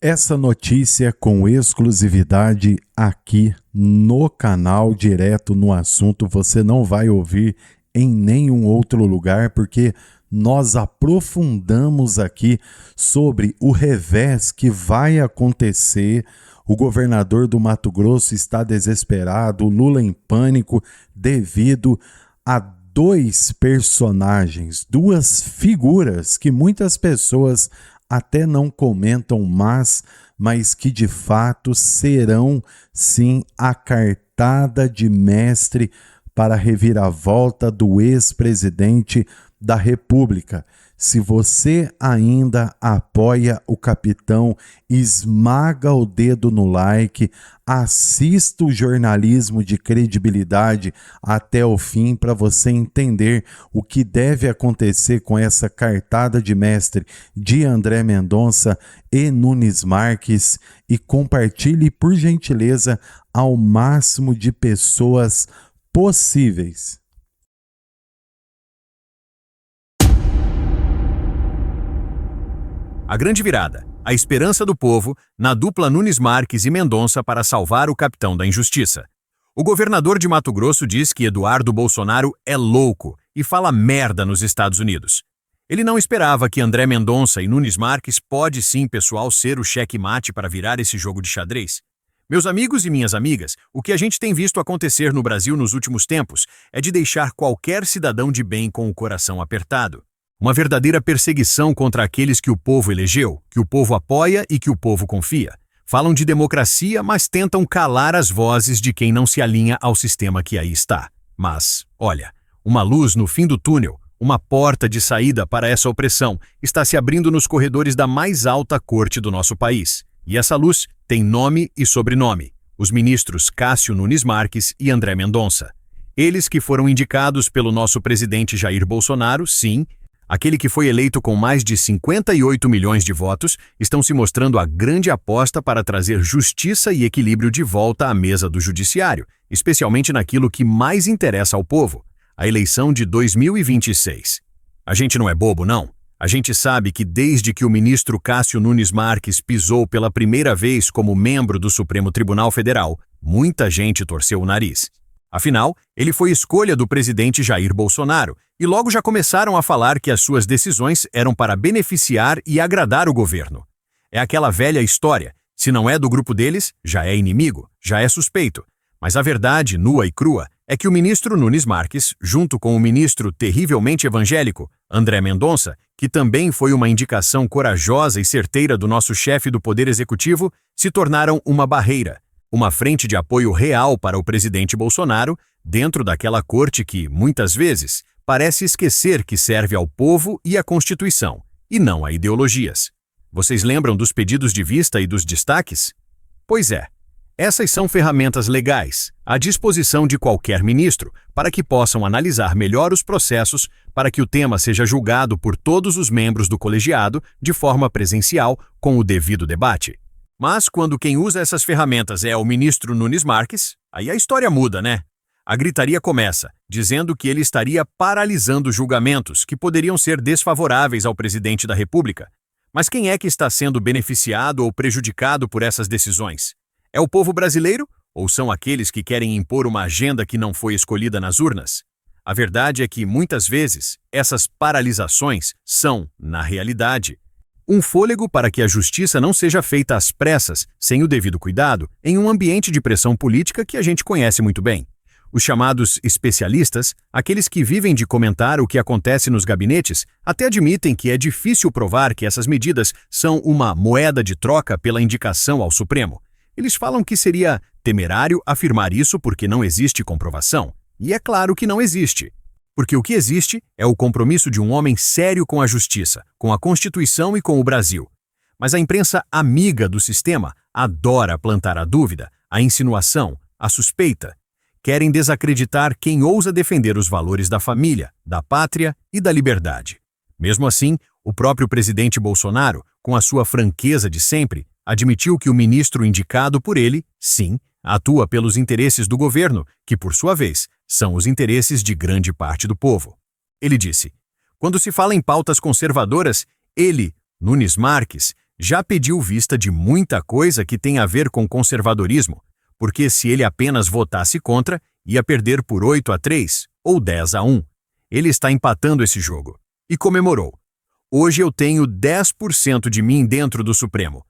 Essa notícia com exclusividade aqui no canal, direto no assunto, você não vai ouvir em nenhum outro lugar, porque nós aprofundamos aqui sobre o revés que vai acontecer. O governador do Mato Grosso está desesperado, o Lula em pânico devido a dois personagens, duas figuras que muitas pessoas até não comentam mas que de fato serão sim a cartada de mestre para a reviravolta do ex-presidente da República. Se você ainda apoia o capitão, esmaga o dedo no like, assista o jornalismo de credibilidade até o fim para você entender o que deve acontecer com essa cartada de mestre de André Mendonça e Nunes Marques, e compartilhe por gentileza ao máximo de pessoas possíveis. A grande virada, a esperança do povo na dupla Nunes Marques e Mendonça para salvar o capitão da injustiça. O governador de Mato Grosso diz que Eduardo Bolsonaro é louco e fala merda nos Estados Unidos. Ele não esperava que André Mendonça e Nunes Marques pode sim, pessoal, ser o checkmate para virar esse jogo de xadrez. Meus amigos e minhas amigas, o que a gente tem visto acontecer no Brasil nos últimos tempos é de deixar qualquer cidadão de bem com o coração apertado. Uma verdadeira perseguição contra aqueles que o povo elegeu, que o povo apoia e que o povo confia. Falam de democracia, mas tentam calar as vozes de quem não se alinha ao sistema que aí está. Mas, olha, uma luz no fim do túnel, uma porta de saída para essa opressão, está se abrindo nos corredores da mais alta corte do nosso país. E essa luz tem nome e sobrenome: os ministros Cássio Nunes Marques e André Mendonça. Eles que foram indicados pelo nosso presidente Jair Bolsonaro, sim, aquele que foi eleito com mais de 58 milhões de votos, estão se mostrando a grande aposta para trazer justiça e equilíbrio de volta à mesa do judiciário, especialmente naquilo que mais interessa ao povo, a eleição de 2026. A gente não é bobo, não. A gente sabe que desde que o ministro Cássio Nunes Marques pisou pela primeira vez como membro do Supremo Tribunal Federal, muita gente torceu o nariz. Afinal, ele foi escolha do presidente Jair Bolsonaro, e logo já começaram a falar que as suas decisões eram para beneficiar e agradar o governo. É aquela velha história: se não é do grupo deles, já é inimigo, já é suspeito. Mas a verdade, nua e crua, é que o ministro Nunes Marques, junto com o ministro terrivelmente evangélico, André Mendonça, que também foi uma indicação corajosa e certeira do nosso chefe do Poder Executivo, se tornaram uma barreira, uma frente de apoio real para o presidente Bolsonaro, dentro daquela corte que, muitas vezes, parece esquecer que serve ao povo e à Constituição, e não a ideologias. Vocês lembram dos pedidos de vista e dos destaques? Pois é, essas são ferramentas legais, à disposição de qualquer ministro, para que possam analisar melhor os processos, para que o tema seja julgado por todos os membros do colegiado de forma presencial, com o devido debate. Mas quando quem usa essas ferramentas é o ministro Nunes Marques, aí a história muda, né? A gritaria começa, dizendo que ele estaria paralisando julgamentos que poderiam ser desfavoráveis ao presidente da República. Mas quem é que está sendo beneficiado ou prejudicado por essas decisões? É o povo brasileiro ou são aqueles que querem impor uma agenda que não foi escolhida nas urnas? A verdade é que, muitas vezes, essas paralisações são, na realidade, um fôlego para que a justiça não seja feita às pressas, sem o devido cuidado, em um ambiente de pressão política que a gente conhece muito bem. Os chamados especialistas, aqueles que vivem de comentar o que acontece nos gabinetes, até admitem que é difícil provar que essas medidas são uma moeda de troca pela indicação ao Supremo. Eles falam que seria temerário afirmar isso porque não existe comprovação. E é claro que não existe. Porque o que existe é o compromisso de um homem sério com a justiça, com a Constituição e com o Brasil. Mas a imprensa amiga do sistema adora plantar a dúvida, a insinuação, a suspeita. Querem desacreditar quem ousa defender os valores da família, da pátria e da liberdade. Mesmo assim, o próprio presidente Bolsonaro, com a sua franqueza de sempre, admitiu que o ministro indicado por ele, sim, atua pelos interesses do governo, que, por sua vez, são os interesses de grande parte do povo. Ele disse: quando se fala em pautas conservadoras, ele, Nunes Marques, Já pediu vista de muita coisa que tem a ver com conservadorismo, porque se ele apenas votasse contra, ia perder por 8-3 ou 10-1. Ele está empatando esse jogo. E comemorou. Hoje eu tenho 10% de mim dentro do Supremo.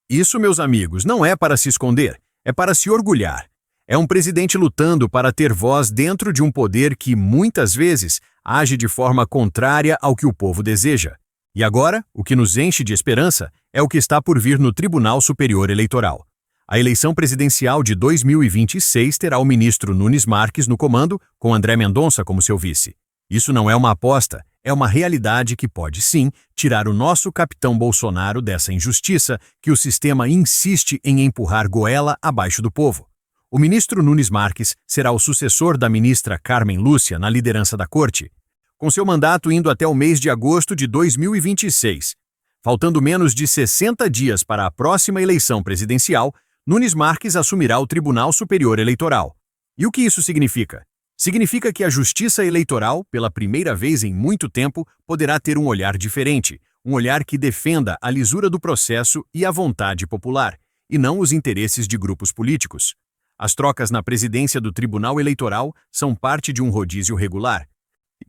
Isso, meus amigos, não é para se esconder, é para se orgulhar. É um presidente lutando para ter voz dentro de um poder que, muitas vezes, age de forma contrária ao que o povo deseja. E agora, o que nos enche de esperança é o que está por vir no Tribunal Superior Eleitoral. A eleição presidencial de 2026 terá o ministro Nunes Marques no comando, com André Mendonça como seu vice. Isso não é uma aposta, é uma realidade que pode, sim, tirar o nosso capitão Bolsonaro dessa injustiça que o sistema insiste em empurrar goela abaixo do povo. O ministro Nunes Marques será o sucessor da ministra Carmen Lúcia na liderança da corte, com seu mandato indo até o mês de agosto de 2026. Faltando menos de 60 dias para a próxima eleição presidencial, Nunes Marques assumirá o Tribunal Superior Eleitoral. E o que isso significa? Significa que a Justiça Eleitoral, pela primeira vez em muito tempo, poderá ter um olhar diferente, um olhar que defenda a lisura do processo e a vontade popular, e não os interesses de grupos políticos. As trocas na presidência do Tribunal Eleitoral são parte de um rodízio regular,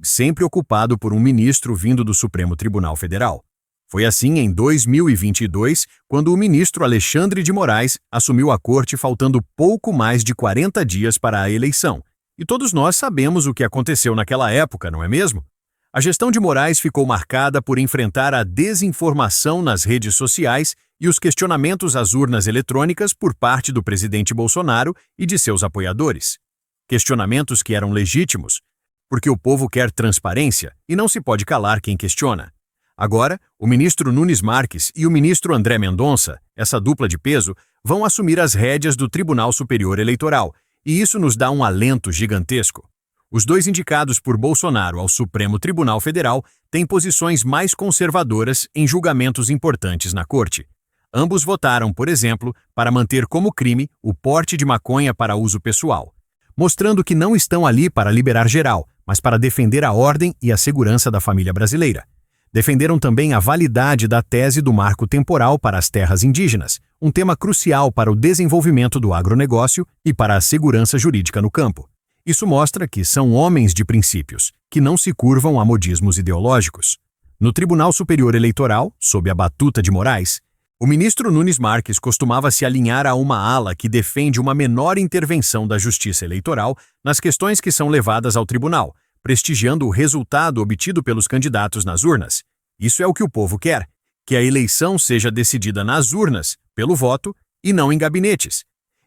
sempre ocupado por um ministro vindo do Supremo Tribunal Federal. Foi assim em 2022, quando o ministro Alexandre de Moraes assumiu a corte faltando pouco mais de 40 dias para a eleição. E todos nós sabemos o que aconteceu naquela época, não é mesmo? A gestão de Moraes ficou marcada por enfrentar a desinformação nas redes sociais e os questionamentos às urnas eletrônicas por parte do presidente Bolsonaro e de seus apoiadores. Questionamentos que eram legítimos, porque o povo quer transparência e não se pode calar quem questiona. Agora, o ministro Nunes Marques e o ministro André Mendonça, essa dupla de peso, vão assumir as rédeas do Tribunal Superior Eleitoral, e isso nos dá um alento gigantesco. Os dois indicados por Bolsonaro ao Supremo Tribunal Federal têm posições mais conservadoras em julgamentos importantes na corte. Ambos votaram, por exemplo, para manter como crime o porte de maconha para uso pessoal, mostrando que não estão ali para liberar geral, mas para defender a ordem e a segurança da família brasileira. Defenderam também a validade da tese do marco temporal para as terras indígenas, um tema crucial para o desenvolvimento do agronegócio e para a segurança jurídica no campo. Isso mostra que são homens de princípios, que não se curvam a modismos ideológicos. No Tribunal Superior Eleitoral, sob a batuta de Moraes, o ministro Nunes Marques costumava se alinhar a uma ala que defende uma menor intervenção da justiça eleitoral nas questões que são levadas ao tribunal, prestigiando o resultado obtido pelos candidatos nas urnas. Isso é o que o povo quer, que a eleição seja decidida nas urnas, pelo voto, e não em gabinetes.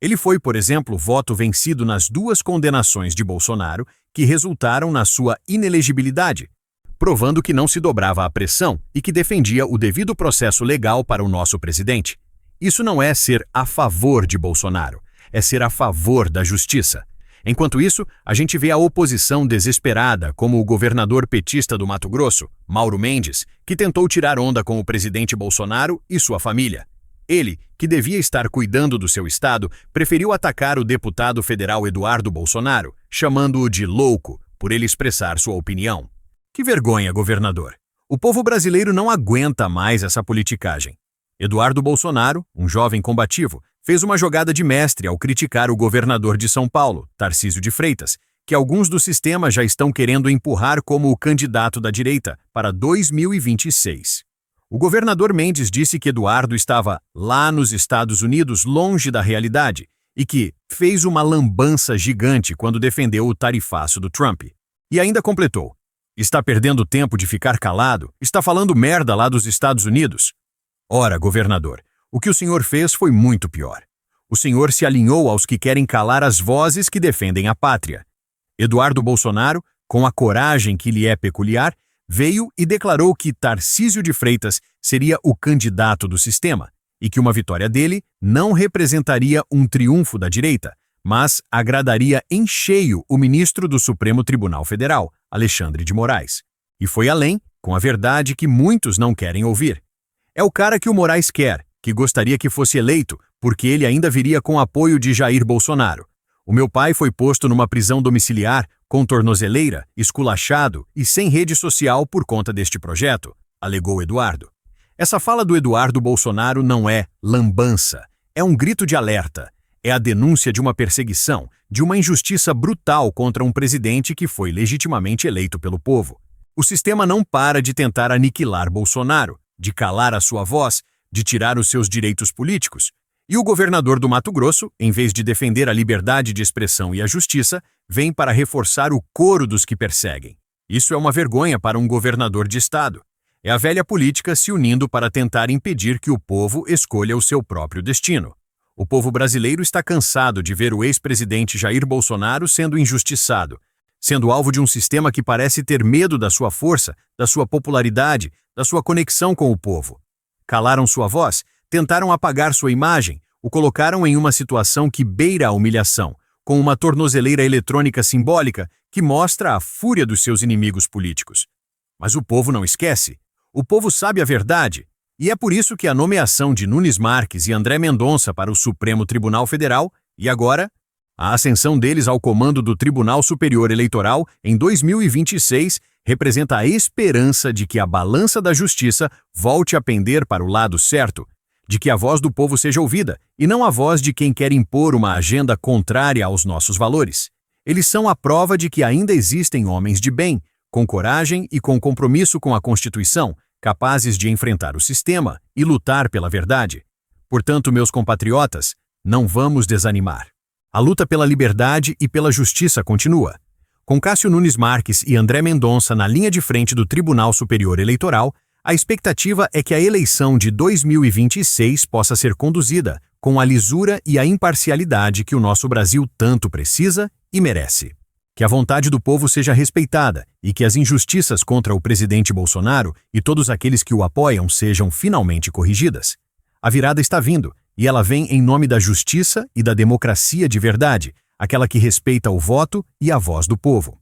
Ele foi, por exemplo, voto vencido nas duas condenações de Bolsonaro, que resultaram na sua inelegibilidade, provando que não se dobrava à pressão e que defendia o devido processo legal para o nosso presidente. Isso não é ser a favor de Bolsonaro, é ser a favor da justiça. Enquanto isso, a gente vê a oposição desesperada, como o governador petista do Mato Grosso, Mauro Mendes, que tentou tirar onda com o presidente Bolsonaro e sua família. Ele, que devia estar cuidando do seu estado, preferiu atacar o deputado federal Eduardo Bolsonaro, chamando-o de louco, por ele expressar sua opinião. Que vergonha, governador! O povo brasileiro não aguenta mais essa politicagem. Eduardo Bolsonaro, um jovem combativo, fez uma jogada de mestre ao criticar o governador de São Paulo, Tarcísio de Freitas, que alguns do sistema já estão querendo empurrar como o candidato da direita para 2026. O governador Mendes disse que Eduardo estava lá nos Estados Unidos, longe da realidade, e que fez uma lambança gigante quando defendeu o tarifaço do Trump. E ainda completou: está perdendo tempo de ficar calado? Está falando merda lá dos Estados Unidos? Ora, governador, o que o senhor fez foi muito pior. O senhor se alinhou aos que querem calar as vozes que defendem a pátria. Eduardo Bolsonaro, com a coragem que lhe é peculiar, veio e declarou que Tarcísio de Freitas seria o candidato do sistema e que uma vitória dele não representaria um triunfo da direita, mas agradaria em cheio o ministro do Supremo Tribunal Federal, Alexandre de Moraes. E foi além, com a verdade que muitos não querem ouvir. É o cara que o Moraes quer, que gostaria que fosse eleito, porque ele ainda viria com apoio de Jair Bolsonaro. O meu pai foi posto numa prisão domiciliar, com tornozeleira, esculachado e sem rede social por conta deste projeto, alegou Eduardo. Essa fala do Eduardo Bolsonaro não é lambança, é um grito de alerta. É a denúncia de uma perseguição, de uma injustiça brutal contra um presidente que foi legitimamente eleito pelo povo. O sistema não para de tentar aniquilar Bolsonaro, de calar a sua voz, de tirar os seus direitos políticos. E o governador do Mato Grosso, em vez de defender a liberdade de expressão e a justiça, vem para reforçar o coro dos que perseguem. Isso é uma vergonha para um governador de estado. É a velha política se unindo para tentar impedir que o povo escolha o seu próprio destino. O povo brasileiro está cansado de ver o ex-presidente Jair Bolsonaro sendo injustiçado, sendo alvo de um sistema que parece ter medo da sua força, da sua popularidade, da sua conexão com o povo. Calaram sua voz, tentaram apagar sua imagem, o colocaram em uma situação que beira a humilhação, com uma tornozeleira eletrônica simbólica que mostra a fúria dos seus inimigos políticos. Mas o povo não esquece. O povo sabe a verdade, e é por isso que a nomeação de Nunes Marques e André Mendonça para o Supremo Tribunal Federal, e agora, a ascensão deles ao comando do Tribunal Superior Eleitoral em 2026, representa a esperança de que a balança da justiça volte a pender para o lado certo, de que a voz do povo seja ouvida, e não a voz de quem quer impor uma agenda contrária aos nossos valores. Eles são a prova de que ainda existem homens de bem, com coragem e com compromisso com a Constituição, capazes de enfrentar o sistema e lutar pela verdade. Portanto, meus compatriotas, não vamos desanimar. A luta pela liberdade e pela justiça continua. Com Cássio Nunes Marques e André Mendonça na linha de frente do Tribunal Superior Eleitoral, a expectativa é que a eleição de 2026 possa ser conduzida com a lisura e a imparcialidade que o nosso Brasil tanto precisa e merece. Que a vontade do povo seja respeitada e que as injustiças contra o presidente Bolsonaro e todos aqueles que o apoiam sejam finalmente corrigidas. A virada está vindo, e ela vem em nome da justiça e da democracia de verdade, aquela que respeita o voto e a voz do povo.